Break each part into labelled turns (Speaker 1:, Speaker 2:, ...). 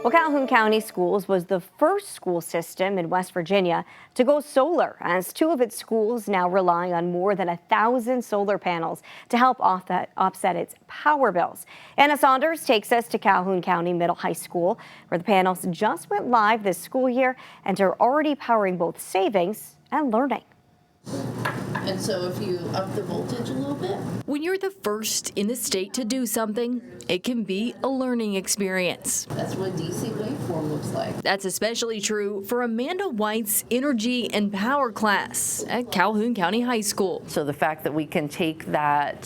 Speaker 1: Well, Calhoun County Schools was the first school system in West Virginia to go solar, as two of its schools now rely on more than 1,000 solar panels to help offset its power bills. Anna Saunders takes us to Calhoun County Middle High School, where the panels just went live this school year and are already powering both savings and learning.
Speaker 2: And so if you up the voltage a little bit.
Speaker 3: When you're the first in the state to do something, it can be a learning experience.
Speaker 2: That's what DC waveform looks like.
Speaker 3: That's especially true for Amanda White's Energy and Power class at Calhoun County High School.
Speaker 4: So the fact that we can take that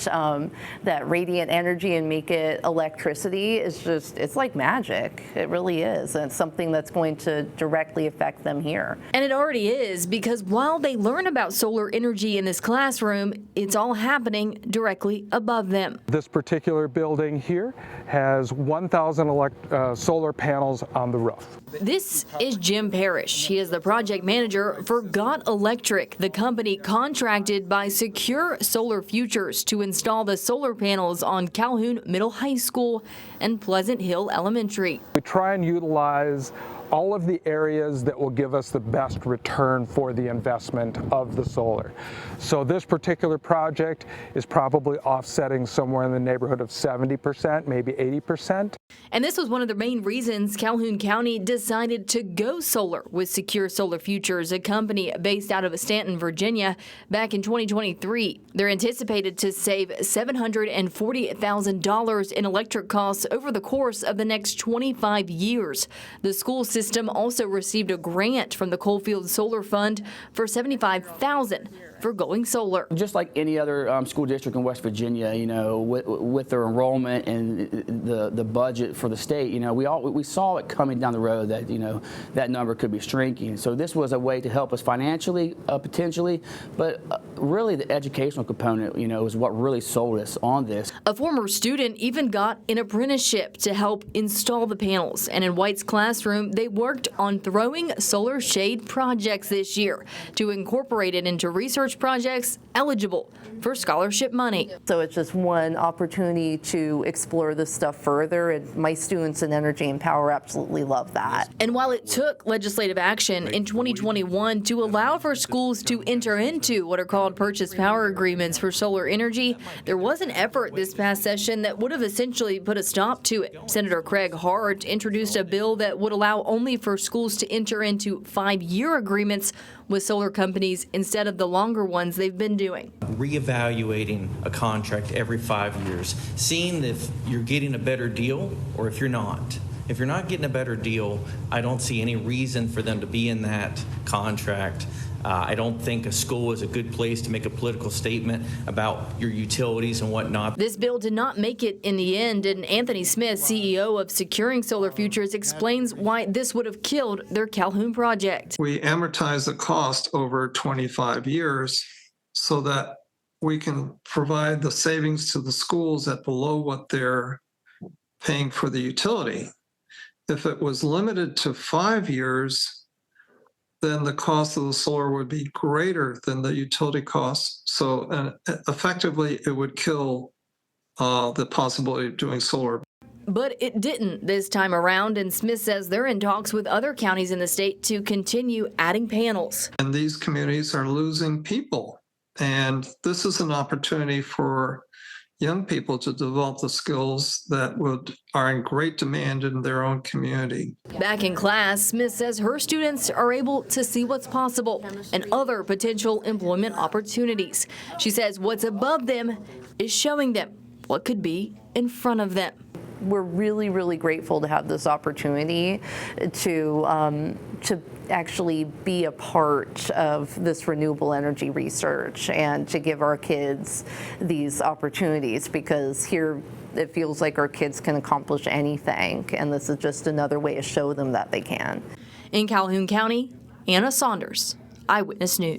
Speaker 4: that radiant energy and make it electricity is just, it's like magic. It really is. And it's something that's going to directly affect them here.
Speaker 3: And it already is, because while they learn about solar energy in this classroom, it's all happening directly above them.
Speaker 5: This particular building here has 1,000 solar panels on the roof.
Speaker 3: This is Jim Parrish. He is the project manager for Got Electric, the company contracted by Secure Solar Futures to install the solar panels on Calhoun Middle High School and Pleasant Hill Elementary.
Speaker 5: We try and utilize all of the areas that will give us the best return for the investment of the solar. So this particular project is probably offsetting somewhere in the neighborhood of 70%, maybe 80%.
Speaker 3: And this was one of the main reasons Calhoun County decided to go solar with Secure Solar Futures, a company based out of Stanton, Virginia, back in 2023. They're anticipated to save $740,000 in electric costs over the course of the next 25 years. The school system also received a grant from the Coalfield Solar Fund for $75,000 for going solar.
Speaker 6: Just like any other school district in West Virginia, you know, with their enrollment and the budget for the state, you know, we saw it coming down the road that, you know, that number could be shrinking. So this was a way to help us financially, potentially, but really the educational component, you know, is what really sold us on this.
Speaker 3: A former student even got an apprenticeship to help install the panels, and in White's classroom, they worked on throwing solar shade projects this year to incorporate it into research projects eligible for scholarship money.
Speaker 4: So it's just one opportunity to explore this stuff further, and my students in Energy and Power absolutely love that.
Speaker 3: And while it took legislative action in 2021 to allow for schools to enter into what are called purchase power agreements for solar energy, there was an effort this past session that would have essentially put a stop to it. Senator Craig Hart introduced a bill that would allow only for schools to enter into 5-year agreements with solar companies instead of the longer ones they've been doing.
Speaker 7: Reevaluating a contract every 5 years, seeing if you're getting a better deal or if you're not. If you're not getting a better deal, I don't see any reason for them to be in that contract. I don't think a school is a good place to make a political statement about your utilities and whatnot.
Speaker 3: This bill did not make it in the end, and Anthony Smith, CEO of Securing Solar Futures, explains why this would have killed their Calhoun project.
Speaker 8: We amortize the cost over 25 years so that we can provide the savings to the schools at below what they're paying for the utility. If it was limited to 5 years, then the cost of the solar would be greater than the utility costs. So effectively, it would kill the possibility of doing solar.
Speaker 3: But it didn't this time around, and Smith says they're in talks with other counties in the state to continue adding panels.
Speaker 8: And these communities are losing people. And this is an opportunity for young people to develop the skills that are in great demand in their own community.
Speaker 3: Back in class, Smith says her students are able to see what's possible and other potential employment opportunities. She says what's above them is showing them what could be in front of them.
Speaker 4: We're really, really grateful to have this opportunity to actually be a part of this renewable energy research and to give our kids these opportunities, because here it feels like our kids can accomplish anything, and this is just another way to show them that they can.
Speaker 3: In Calhoun County, Anna Saunders, Eyewitness News.